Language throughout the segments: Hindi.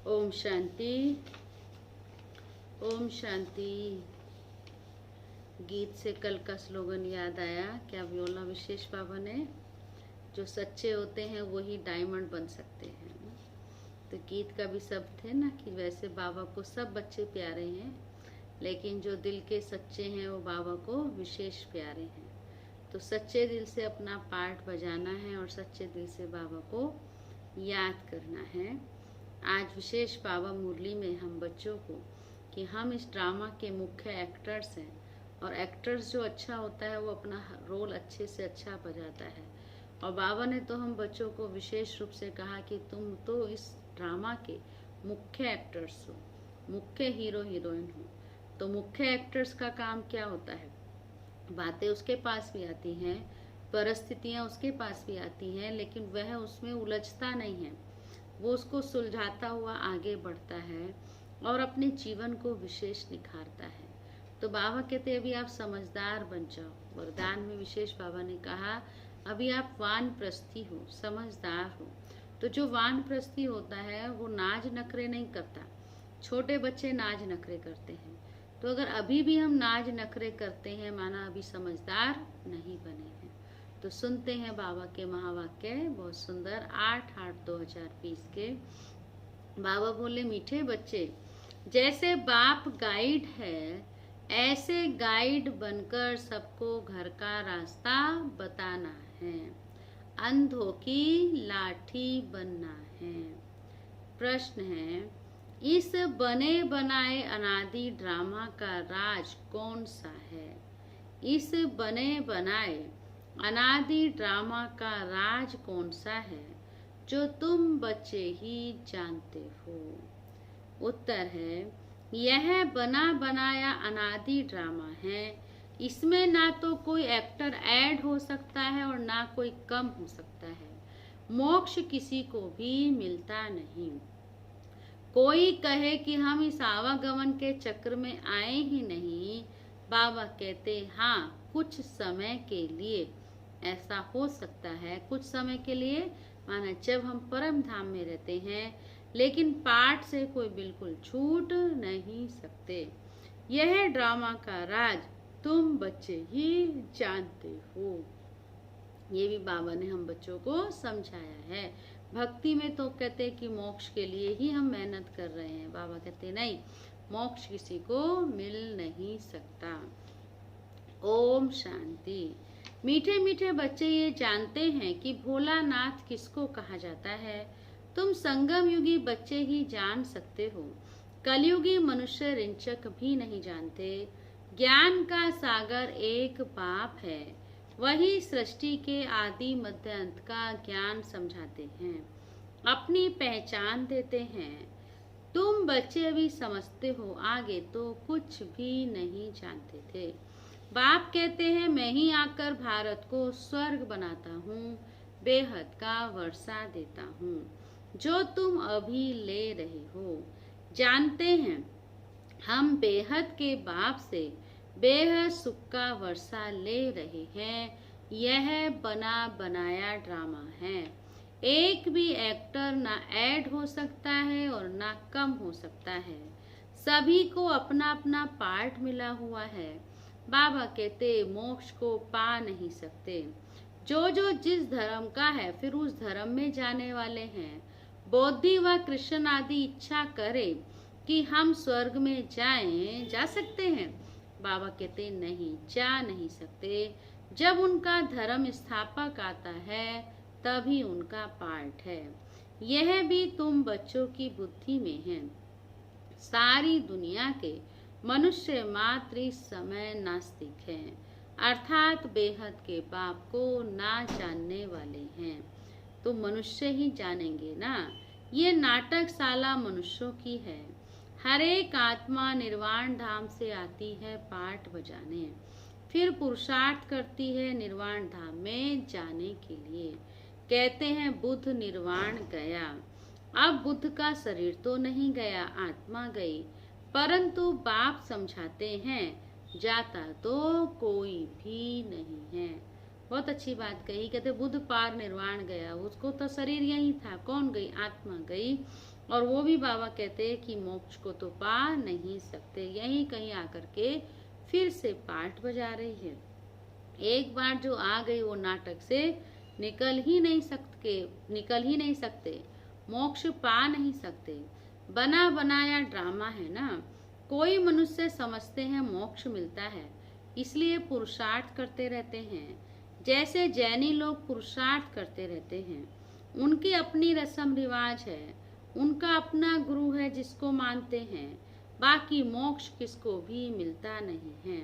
ओम शांति। ओम शांति। गीत से कल का स्लोगन याद आया। क्या बोला विशेष बाबा ने? जो सच्चे होते हैं वही डायमंड बन सकते हैं। तो गीत का भी शब्द थे ना कि वैसे बाबा को सब बच्चे प्यारे हैं, लेकिन जो दिल के सच्चे हैं वो बाबा को विशेष प्यारे हैं। तो सच्चे दिल से अपना पार्ट बजाना है और सच्चे दिल से बाबा को याद करना है। आज विशेष बाबा मुरली में हम बच्चों को कि हम इस ड्रामा के मुख्य एक्टर्स हैं, और एक्टर्स जो अच्छा होता है वो अपना रोल अच्छे से अच्छा बजाता है। और बाबा ने तो हम बच्चों को विशेष रूप से कहा कि तुम तो इस ड्रामा के मुख्य एक्टर्स हो, मुख्य हीरो हीरोइन हो। तो मुख्य एक्टर्स का काम क्या होता है? बातें उसके पास भी आती हैं, परिस्थितियां उसके पास भी आती हैं, लेकिन वह उसमें उलझता नहीं है। वो उसको सुलझाता हुआ आगे बढ़ता है और अपने जीवन को विशेष निखारता है। तो बाबा कहते अभी आप समझदार बन जाओ। वरदान में विशेष बाबा ने कहा अभी आप वानप्रस्थी हो, समझदार हो। तो जो वानप्रस्थी होता है वो नाज नखरे नहीं करता। छोटे बच्चे नाज नखरे करते हैं। तो अगर अभी भी हम नाज नखरे करते हैं, माना अभी समझदार नहीं बने हैं। तो सुनते हैं बाबा के महावाक्य, बहुत सुंदर 8/8/2020 के। बाबा बोले, मीठे बच्चे, जैसे बाप गाइड है, ऐसे गाइड बनकर सबको घर का रास्ता बताना है। अंधों की लाठी बनना है। प्रश्न है, इस बने बनाए अनादि ड्रामा का राज कौन सा है? इस बने बनाए अनादि ड्रामा का राज कौन सा है जो तुम बच्चे ही जानते हो? उत्तर है, यह बना बनाया अनादि ड्रामा है। इसमें ना तो कोई एक्टर ऐड हो सकता है और ना कोई कम हो सकता है। मोक्ष किसी को भी मिलता नहीं। कोई कहे कि हम इस आवागमन के चक्र में आए ही नहीं, बाबा कहते हाँ, कुछ समय के लिए ऐसा हो सकता है। कुछ समय के लिए माना जब हम परम धाम में रहते हैं, लेकिन पाठ से कोई बिल्कुल छूट नहीं सकते। यह ड्रामा का राज तुम बच्चे ही जानते हो। ये भी बाबा ने हम बच्चों को समझाया है। भक्ति में तो कहते कि मोक्ष के लिए ही हम मेहनत कर रहे हैं। बाबा कहते नहीं, मोक्ष किसी को मिल नहीं सकता। ओम शांति। मीठे मीठे बच्चे ये जानते हैं कि भोलानाथ किसको कहा जाता है? तुम संगम युगी बच्चे ही जान सकते हो। कलयुगी मनुष्य रिंचक भी नहीं जानते। ज्ञान का सागर एक बाप है, वही सृष्टि के आदि मध्य अंत का ज्ञान समझाते हैं, अपनी पहचान देते हैं। तुम बच्चे अभी समझते हो, आगे तो कुछ भी नहीं जानते थे। बाप कहते हैं मैं ही आकर भारत को स्वर्ग बनाता हूँ, बेहद का वर्षा देता हूँ, जो तुम अभी ले रहे हो। जानते हैं हम बेहद के बाप से बेहद सुख का वर्षा ले रहे हैं। यह बना बनाया ड्रामा है। एक भी एक्टर ना ऐड हो सकता है और ना कम हो सकता है। सभी को अपना अपना पार्ट मिला हुआ है। बाबा कहते मोक्ष को पा नहीं सकते। जो जो जिस धर्म का है फिर उस धर्म में जाने वाले हैं। बौद्धि व कृष्ण आदि इच्छा करे कि हम स्वर्ग में जाएं, जा सकते हैं? बाबा कहते नहीं, जा नहीं सकते। जब उनका धर्म स्थापक आता है तभी उनका पार्ट है। यह भी तुम बच्चों की बुद्धि में है। सारी दुनिया के मनुष्य मात्र इस समय नास्तिक हैं, अर्थात बेहद के बाप को ना जानने वाले हैं। तो मनुष्य ही जानेंगे ना। ये नाटकशाला मनुष्यों की है। हर एक आत्मा निर्वाण धाम से आती है पाठ बजाने, फिर पुरुषार्थ करती है निर्वाण धाम में जाने के लिए। कहते हैं बुद्ध निर्वाण गया। अब बुद्ध का शरीर तो नहीं गया, आत्मा गई, परंतु बाप समझाते हैं जाता तो कोई भी नहीं है। बहुत अच्छी बात कही। कहते बुद्ध पार निर्वाण गया, उसको तो शरीर यही था, कौन गई? आत्मा गई। और वो भी बाबा कहते हैं कि मोक्ष को तो पा नहीं सकते। यहीं कहीं आकर के फिर से पाठ बजा रही है। एक बार जो आ गई वो नाटक से निकल ही नहीं सकते, मोक्ष पा नहीं सकते। बना बनाया ड्रामा है ना। कोई मनुष्य समझते हैं मोक्ष मिलता है, इसलिए पुरुषार्थ करते रहते हैं। जैसे जैनी लोग पुरुषार्थ करते रहते हैं, उनकी अपनी रस्म रिवाज है, उनका अपना गुरु है जिसको मानते हैं। बाकी मोक्ष किसको भी मिलता नहीं है।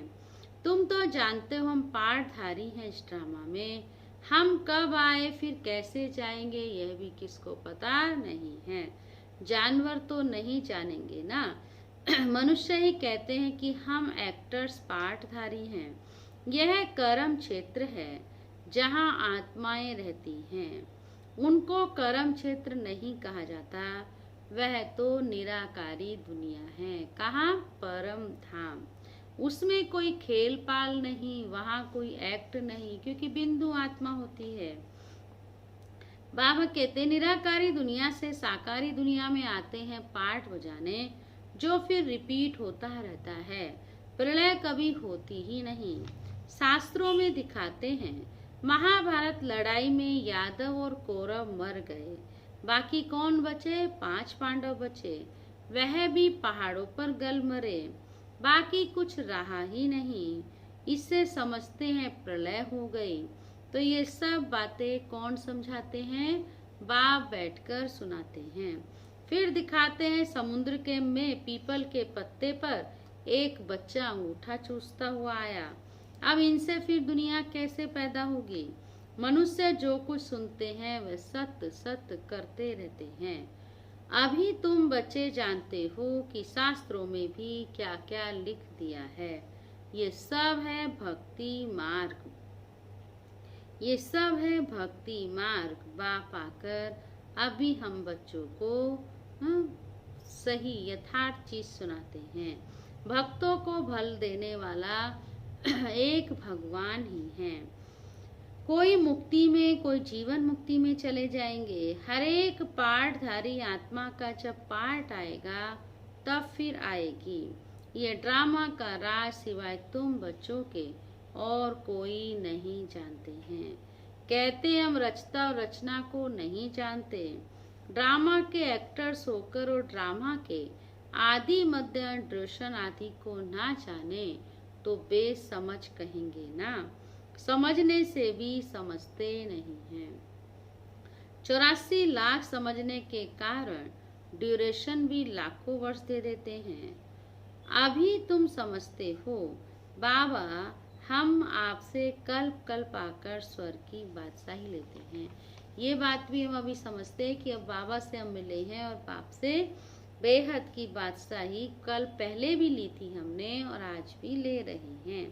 तुम तो जानते हो हम पाठधारी हैं इस ड्रामा में। हम कब आए फिर कैसे जाएंगे यह भी किसको पता नहीं है। जानवर तो नहीं जानेंगे ना। मनुष्य ही कहते हैं कि हम एक्टर्स पाठधारी हैं। यह कर्म क्षेत्र है जहाँ आत्माएं रहती हैं। उनको कर्म क्षेत्र नहीं कहा जाता, वह तो निराकारी दुनिया है। कहाँ? परम धाम। उसमें कोई खेल पाल नहीं, वहाँ कोई एक्ट नहीं, क्योंकि बिंदु आत्मा होती है। बाबा कहते निराकारी दुनिया से साकारी दुनिया में आते हैं पाठ बजाने, जो फिर रिपीट होता रहता है। प्रलय कभी होती ही नहीं। शास्त्रों में दिखाते हैं महाभारत लड़ाई में यादव और कौरव मर गए, बाकी कौन बचे? 5 पांडव बचे। वह भी पहाड़ों पर गल मरे, बाकी कुछ रहा ही नहीं। इससे समझते हैं प्रलय हो गई। तो ये सब बातें कौन समझाते हैं? बाप बैठकर सुनाते हैं। फिर दिखाते हैं समुद्र के में पीपल के पत्ते पर एक बच्चा अंगूठा चूसता हुआ आया। अब इनसे फिर दुनिया कैसे पैदा होगी? मनुष्य जो कुछ सुनते हैं वह सत्य सत्य करते रहते हैं। अभी तुम बच्चे जानते हो कि शास्त्रों में भी क्या क्या लिख दिया है। ये सब है भक्ति मार्ग। ये सब है भक्ति मार्ग। बाप आकर अभी हम बच्चों को सही यथार्थ चीज सुनाते हैं। भक्तों को बल देने वाला एक भगवान ही है। कोई मुक्ति में, कोई जीवन मुक्ति में चले जाएंगे। हर एक पाठधारी आत्मा का जब पाठ आएगा तब फिर आएगी। ये ड्रामा का राज सिवाय तुम बच्चों के और कोई नहीं जानते हैं। कहते हम रचता और रचना को नहीं जानते। ड्रामा के एक्टर्स होकर और ड्रामा के आदि मध्य ड्यूरेशन आदि को ना जाने तो बेसमझ कहेंगे ना। समझने से भी समझते नहीं हैं। 84 लाख समझने के कारण ड्यूरेशन भी लाखों वर्ष दे देते हैं। अभी तुम समझते हो बाबा, हम आपसे कल्प कल्प आकर स्वर्ग की बादशाही लेते हैं। ये बात भी हम अभी समझते हैं कि अब बाबा से हम मिले हैं और बाप से बेहद की बादशाही कल पहले भी ली थी हमने और आज भी ले रहे हैं।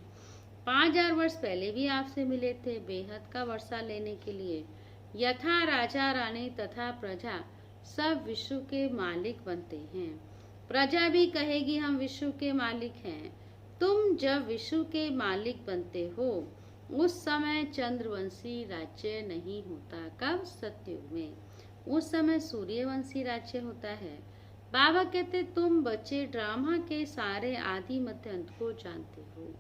5000 वर्ष पहले भी आपसे मिले थे बेहद का वर्षा लेने के लिए। यथा राजा रानी तथा प्रजा सब विश्व के मालिक बनते हैं। प्रजा भी कहेगी हम विश्व के मालिक हैं। तुम जब विश्व के मालिक बनते हो उस समय चंद्रवंशी राज्य नहीं होता। कब? सतयुग में। उस समय सूर्यवंशी राज्य होता है। बाबा कहते तुम बच्चे ड्रामा के सारे आदि मध्य अंत को जानते हो।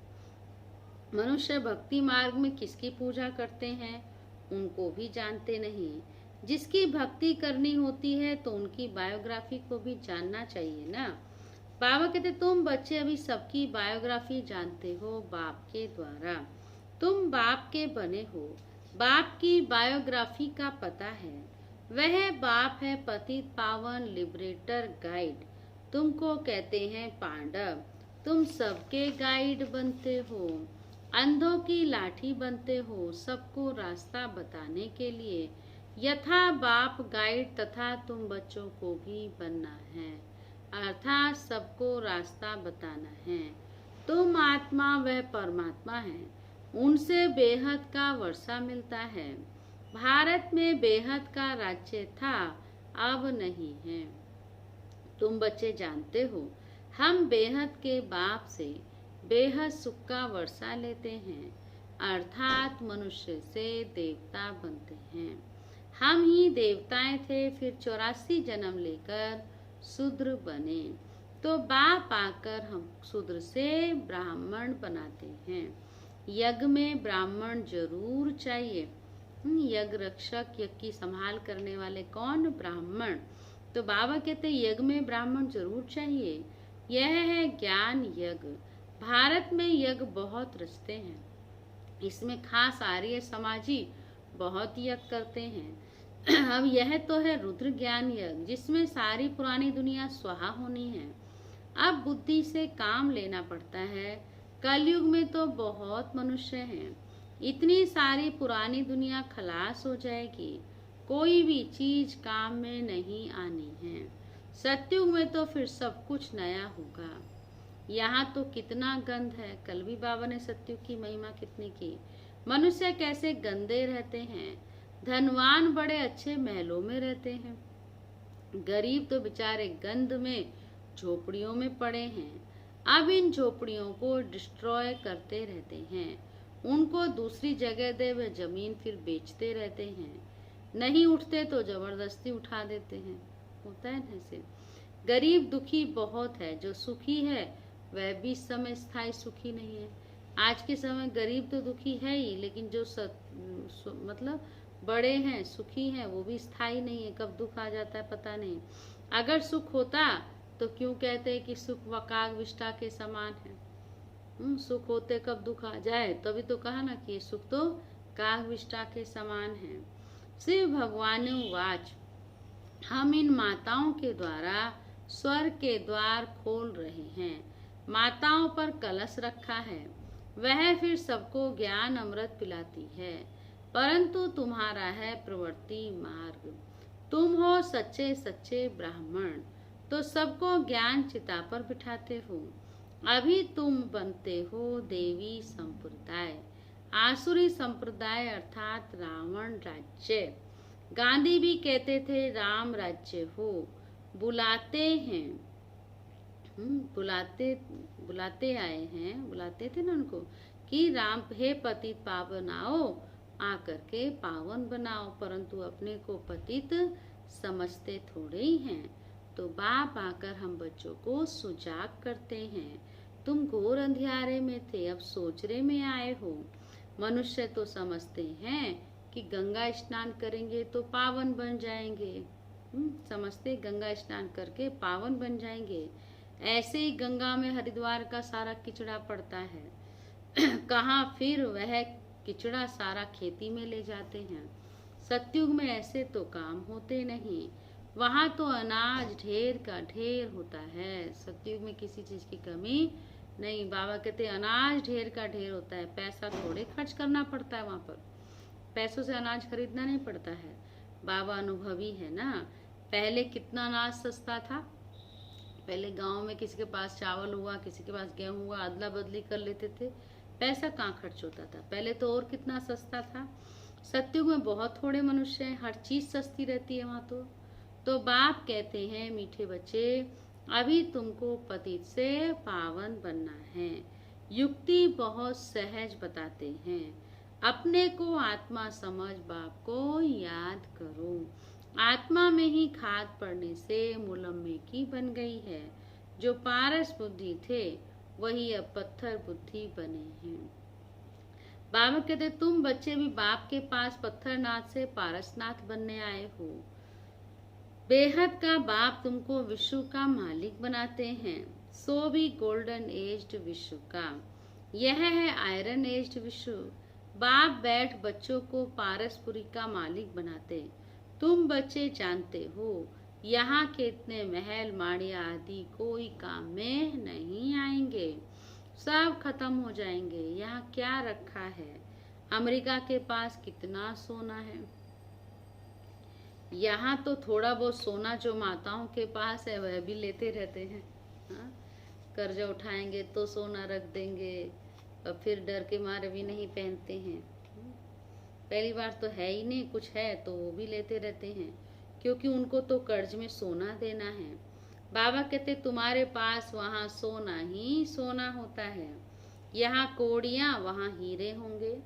मनुष्य भक्ति मार्ग में किसकी पूजा करते हैं उनको भी जानते नहीं। जिसकी भक्ति करनी होती है तो उनकी बायोग्राफी को भी जानना चाहिए ना। बाबा कहते तुम बच्चे अभी सबकी बायोग्राफी जानते हो बाप के द्वारा। तुम बाप के बने हो। बाप की बायोग्राफी का पता है। वह बाप है पतित पावन लिबरेटर गाइड। तुमको कहते हैं पांडव। तुम सबके गाइड बनते हो। अंधों की लाठी बनते हो सबको रास्ता बताने के लिए। यथा बाप गाइड तथा तुम बच्चों को भी बनना है, अर्थात सबको रास्ता बताना है। तुम आत्मा वह परमात्मा है, उनसे बेहद का वर्षा मिलता है। भारत में बेहद का राज्य था, अब नहीं है। तुम बच्चे जानते हो हम बेहद के बाप से बेहद सुख का वर्षा लेते हैं, अर्थात मनुष्य से देवता बनते हैं। हम ही देवताएं थे, फिर 84 जन्म लेकर शूद्र बने। तो बाप आकर हम शूद्र से ब्राह्मण बनाते हैं। यज्ञ में ब्राह्मण जरूर चाहिए। यज्ञ रक्षक, यज्ञ की संभाल करने वाले कौन? ब्राह्मण। तो बाबा कहते यज्ञ में ब्राह्मण जरूर चाहिए। यह है ज्ञान यज्ञ। भारत में यज्ञ बहुत रचते हैं। इसमें खास आर्य समाजी बहुत यज्ञ करते हैं। अब यह तो है रुद्र ज्ञान यज्ञ, जिसमें सारी पुरानी दुनिया स्वाहा होनी है। अब बुद्धि से काम लेना पड़ता है। कलयुग में तो बहुत मनुष्य हैं। इतनी सारी पुरानी दुनिया खलास हो जाएगी, कोई भी चीज काम में नहीं आनी है। सतयुग में तो फिर सब कुछ नया होगा। यहाँ तो कितना गंध है। कल भी बाबा ने सतयुग की महिमा कितनी की। मनुष्य कैसे गंदे रहते हैं। धनवान बड़े अच्छे महलों में रहते हैं, गरीब तो बेचारे गंद में झोपड़ियों में पड़े हैं। अब इन झोपड़ियों को डिस्ट्रॉय करते रहते हैं। उनको दूसरी जगह दे, वे जमीन फिर बेचते रहते हैं। नहीं उठते तो जबरदस्ती उठा देते हैं। होता है ऐसे। गरीब दुखी बहुत है। जो सुखी है वह भी इस समय स्थायी सुखी नहीं है। आज के समय गरीब तो दुखी है ही, लेकिन जो मतलब बड़े हैं, सुखी हैं, वो भी स्थायी नहीं है। कब दुख आ जाता है पता नहीं। अगर सुख होता तो क्यों कहते हैं कि सुख वकाग विष्ठा के समान है। सुख होते कब दुख आ जाए, तभी तो कहा ना कि सुख तो काग विष्ठा के समान है। शिव भगवान वाच, हम इन माताओं के द्वारा स्वर्ग के द्वार खोल रहे हैं। माताओं पर कलश रखा है, वह फिर सबको ज्ञान अमृत पिलाती है। परंतु तुम्हारा है प्रवृत्ति मार्ग। तुम हो सच्चे सच्चे ब्राह्मण, तो सबको ज्ञान चिता पर बिठाते हो। अभी तुम बनते हो देवी संप्रदाय, आसुरी संप्रदाय अर्थात रावण राज्य। गांधी भी कहते थे राम राज्य हो। बुलाते हैं, बुलाते आए हैं, बुलाते थे ना उनको कि राम हे पतित पावन आओ, आकर के पावन बनाओ। परंतु अपने को पतित समझते थोड़े ही हैं। तो बाप आकर हम बच्चों को सुजाग करते हैं। तुम घोर अंधियारे में थे, अब सोचरे में आए हो। मनुष्य तो समझते हैं कि गंगा स्नान करेंगे तो पावन बन जाएंगे। समझते गंगा स्नान करके पावन बन जाएंगे। ऐसे ही गंगा में हरिद्वार का सारा किचड़ा पड़ता है। कहाँ फिर वह किचड़ा सारा खेती में ले जाते हैं। सतयुग में ऐसे तो काम होते नहीं। वहाँ तो अनाज ढेर का ढेर होता है। सतयुग में किसी चीज की कमी नहीं। बाबा कहते अनाज ढेर का ढेर होता है। पैसा थोड़े खर्च करना पड़ता है वहाँ पर। पैसों से अनाज खरीदना नहीं पड़ता है। बाबा अनुभवी है ना। पहले कितना अनाज सस्ता था। पहले गांव में किसी के पास चावल हुआ, किसी के पास गेहूं हुआ, अदला बदली कर लेते थे। पैसा कहाँ खर्च होता था पहले तो। और कितना सस्ता था। सतयुग में बहुत थोड़े मनुष्य हैं, हर चीज सस्ती रहती है वहाँ तो बाप कहते हैं मीठे बच्चे, अभी तुमको पतित से पावन बनना है। युक्ति बहुत सहज बताते हैं। अपने को आत्मा समझ बाप को याद करो। आत्मा में ही खाद पड़ने से मुलम्मे की बन गई है। जो पारस बुद्धि थे वही अब पत्थर बुद्धि बने हैं। बाबा कहते तुम बच्चे भी बाप के पास पत्थरनाथ से पारसनाथ बनने आए हो। बेहद का बाप तुमको विश्व का मालिक बनाते हैं। सो भी गोल्डन एज्ड विश्व का। यह है आयरन एज्ड विश्व। बाप बैठ बच्चों को पारसपुरी का मालिक बनाते। तुम बच्चे जानते हो यहाँ के इतने महल माड़िया आदि कोई काम में नहीं आएंगे। सब खत्म हो जाएंगे। यहाँ क्या रखा है। अमेरिका के पास कितना सोना है। यहाँ तो थोड़ा बहुत सोना जो माताओं के पास है वह भी लेते रहते हैं। हाँ? कर्जा उठाएंगे तो सोना रख देंगे और फिर डर के मारे भी नहीं पहनते हैं। पहली बार तो है ही नहीं, कुछ है तो वो भी लेते रहते हैं, क्योंकि उनको तो कर्ज में सोना देना है। बाबा कहते तुम्हारे पास वहाँ सोना ही सोना होता है। यहाँ कोड़ियाँ वहाँ हीरे होंगे।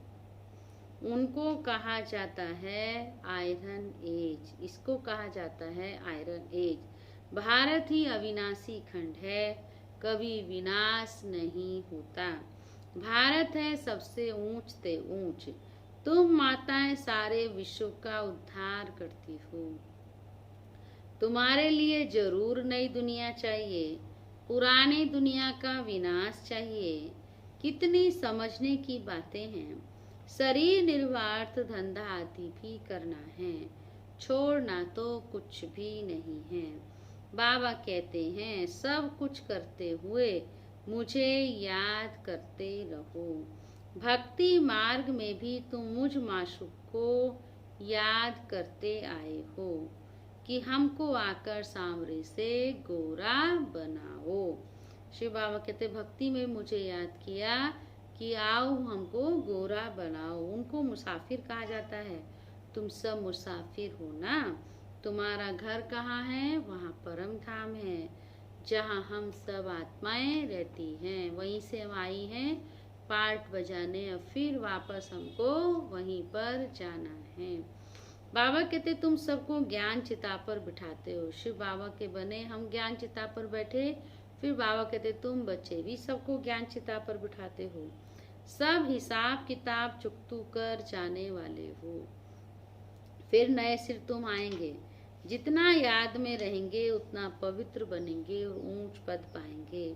उनको कहा जाता है आयरन एज, इसको कहा जाता है आयरन एज। भारत ही अविनाशी खंड है, कभी विनाश नहीं होता। भारत है सबसे ऊंच से ऊंच, तुम माताएं सारे विश्व का उद्धार करती हो। तुम्हारे लिए जरूर नई दुनिया चाहिए, पुरानी दुनिया का विनाश चाहिए। कितनी समझने की बातें हैं। शरीर निर्वार्थ धंधा आदि भी करना है, छोड़ना तो कुछ भी नहीं है। बाबा कहते हैं सब कुछ करते हुए मुझे याद करते रहो। भक्ति मार्ग में भी तुम मुझ माशूक को याद करते आए हो कि हमको आकर सांवरे से गोरा बनाओ। शिव बाबा कहते भक्ति में मुझे याद किया कि आओ हमको गोरा बनाओ। उनको मुसाफिर कहा जाता है। तुम सब मुसाफिर हो ना। तुम्हारा घर कहाँ है? वहाँ परम धाम है, जहाँ हम सब आत्माएं रहती हैं। वहीं से हम आई हैं पार्ट बजाने, और फिर वापस हमको वहीं पर जाना है। बाबा कहते तुम सबको ज्ञान चिता पर बिठाते हो। शिव बाबा के बने हम ज्ञान चिता पर बैठे। फिर बाबा कहते तुम बच्चे भी सबको ज्ञान चिता पर बिठाते हो। सब हिसाब किताब चुकतू कर जाने वाले हो। फिर नए सिर तुम आएंगे। जितना याद में रहेंगे उतना पवित्र बनेंगे और ऊंच पद पाएंगे।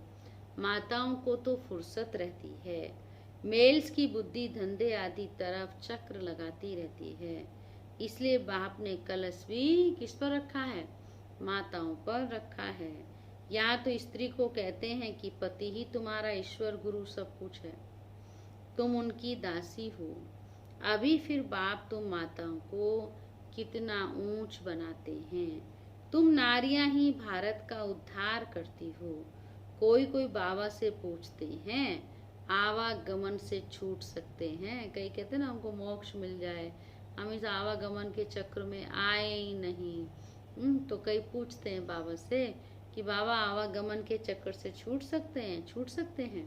माताओं को तो फुर्सत रहती है। मेल्स की बुद्धि धंधे आदि तरफ चक्र लगाती रहती है। इसलिए बाप ने कलश भी किस पर रखा है? माताओं पर रखा है। यहाँ तो स्त्री को कहते हैं कि पति ही तुम्हारा ईश्वर गुरु सब कुछ है, तुम उनकी दासी हो। अभी फिर बाप तुम माताओं को कितना ऊंच बनाते हैं। तुम नारियां ही भारत का उद्धार करती हो। कोई कोई बाबा से पूछते हैं आवागमन से छूट सकते हैं। कई कहते हैं ना हमको मोक्ष मिल जाए, हम इस आवागमन के चक्र में आए ही नहीं। तो कई पूछते हैं बाबा से कि बाबा आवागमन के चक्कर से छूट सकते हैं? छूट सकते हैं।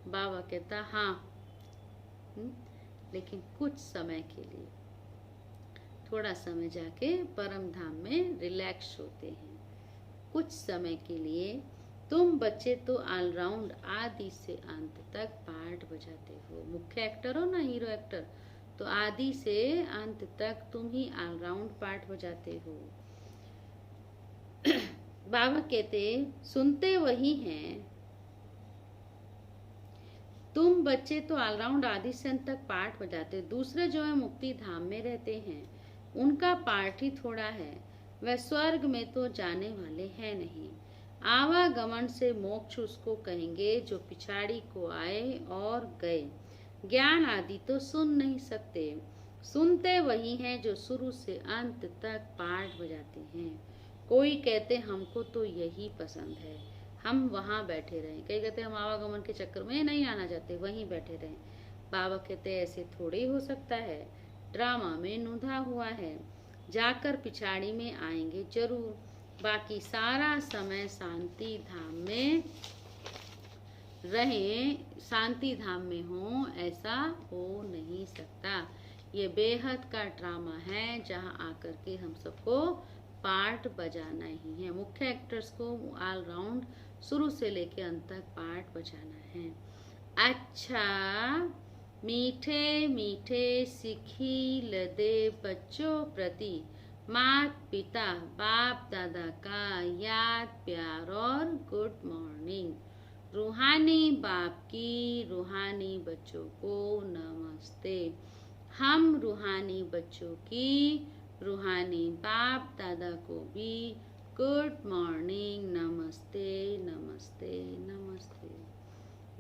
बाबा कहता हाँ, लेकिन कुछ समय के लिए, थोड़ा समय जाके परम धाम में रिलैक्स होते हैं। कुछ समय के लिए तुम बच्चे तो ऑलराउंड आदि से अंत तक पार्ट बजाते हो। मुख्य एक्टर हो ना, हीरो एक्टर, तो आदि से अंत तक तुम ही ऑलराउंड पार्ट बजाते हो। बाबा कहते सुनते वही हैं। तुम बच्चे तो ऑलराउंड आदि से अंत तक पार्ट बजाते। दूसरे जो है मुक्ति धाम में रहते हैं, उनका पार्ट ही थोड़ा है। वह स्वर्ग में तो जाने वाले हैं नहीं। आवागमन से मोक्ष उसको कहेंगे जो पिछाड़ी को आए और गए। ज्ञान आदि तो सुन नहीं सकते। सुनते वही हैं जो शुरू से अंत तक पार्ट बजाते हैं। कोई कहते हमको तो यही पसंद है, हम वहाँ बैठे रहें। कई कहते हम आवागमन के चक्कर में नहीं आना चाहते, वहीं बैठे रहें। बाबा कहते ऐसे थोड़े ही हो सकता है। ड्रामा में नुधा हुआ है, जाकर पिछाड़ी में आएंगे जरूर। बाकी सारा समय शांति धाम में रहें, शांति धाम में हो, ऐसा हो नहीं सकता। ये बेहद का ड्रामा है जहाँ आकर के हम सबको पार्ट बजाना ही है। मुख्य एक्टर्स को ऑल राउंड शुरू से लेके अंत तक पार्ट बजाना है। अच्छा, मीठे मीठे सिखी लदे बच्चों प्रति मात पिता बाप दादा का याद प्यार और गुड मॉर्निंग। रूहानी बाप की रूहानी बच्चों को नमस्ते। हम रूहानी बच्चों की रूहानी बाप दादा को भी गुड मॉर्निंग, नमस्ते नमस्ते नमस्ते।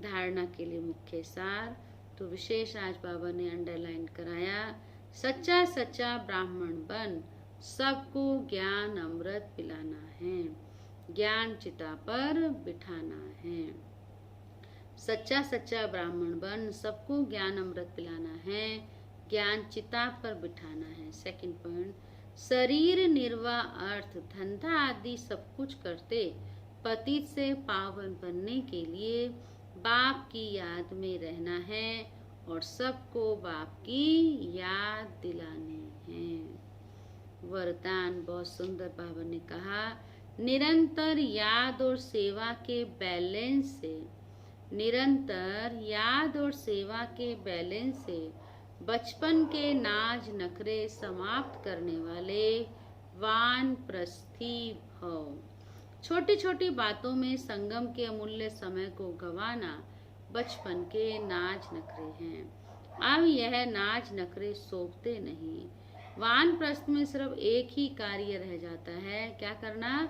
धारणा के लिए मुख्य सार तो विशेष आज बाबा ने अंडरलाइन कराया। सच्चा सच्चा ब्राह्मण बन सबको ज्ञान अमृत पिलाना है, ज्ञान चिता पर बिठाना है। सच्चा सच्चा ब्राह्मण बन सबको ज्ञान अमृत पिलाना है, ज्ञान चिता पर बिठाना है। सेकंड पॉइंट, शरीर निर्वाह अर्थ धंधा आदि सब कुछ करते पतित से पावन बनने के लिए बाप की याद में रहना है और सबको बाप की याद दिलानी है। वरदान बहुत सुंदर बाबा ने कहा, निरंतर याद और सेवा के बैलेंस से, निरंतर याद और सेवा के बैलेंस से बचपन के नाज नखरे समाप्त करने वाले वानप्रस्थी भव। छोटी छोटी बातों में संगम के अमूल्य समय को गंवाना बचपन के नाज नखरे हैं। अब यह नाज नखरे सोखते नहीं। वानप्रस्थ में सिर्फ एक ही कार्य रह जाता है, क्या करना?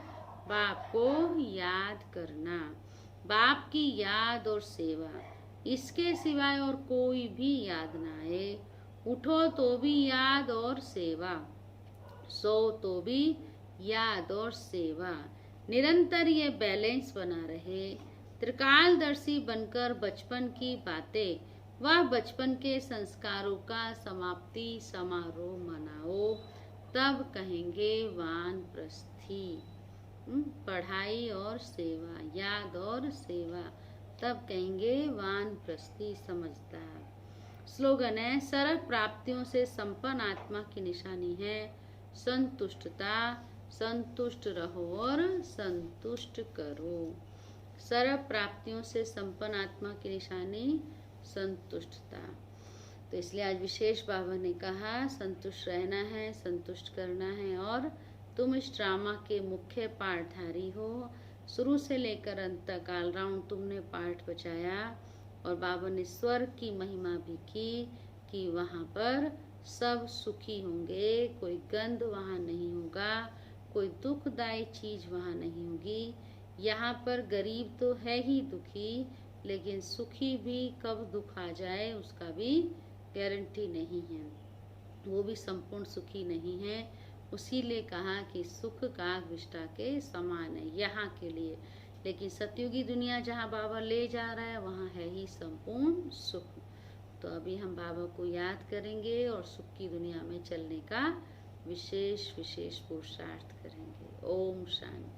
बाप को याद करना, बाप की याद और सेवा। इसके सिवाय और कोई भी याद ना आए। उठो तो भी याद और सेवा, सो तो भी याद और सेवा। निरंतर ये बैलेंस बना रहे। त्रिकालदर्शी बनकर बचपन की बातें व बचपन के संस्कारों का समाप्ति समारोह मनाओ, तब कहेंगे वानप्रस्थी। पढ़ाई और सेवा, याद और सेवा, तब कहेंगे वानप्रस्थी समझदार। स्लोगन है, सर्व प्राप्तियों से संपन्न आत्मा की निशानी है संतुष्टता। संतुष्ट रहो और संतुष्ट करो। सर्व प्राप्तियों से संपन्न आत्मा की निशानी संतुष्टता। तो इसलिए आज विशेष बाबा ने कहा, संतुष्ट रहना है, संतुष्ट करना है, और तुम इस ड्रामा के मुख्य पाठधारी हो। शुरू से लेकर अंत तक ऑल राउंड तुमने पाठ बचाया, और बाबा ने स्वर्ग की महिमा भी की कि वहाँ पर सब सुखी होंगे, कोई गंध वहाँ नहीं होगा, कोई दुखदायी चीज वहाँ नहीं होगी। यहाँ पर गरीब तो है ही दुखी, लेकिन सुखी भी कब दुख आ जाए उसका भी गारंटी नहीं है, वो भी संपूर्ण सुखी नहीं है। उसीलिए कहा कि सुख काग विष्टा के समान है यहाँ के लिए, लेकिन सतयुगी दुनिया जहाँ बाबा ले जा रहा है वहाँ है ही संपूर्ण सुख। तो अभी हम बाबा को याद करेंगे और सुख की दुनिया में चलने का विशेष पुरुषार्थ करेंगे। ओम शांति।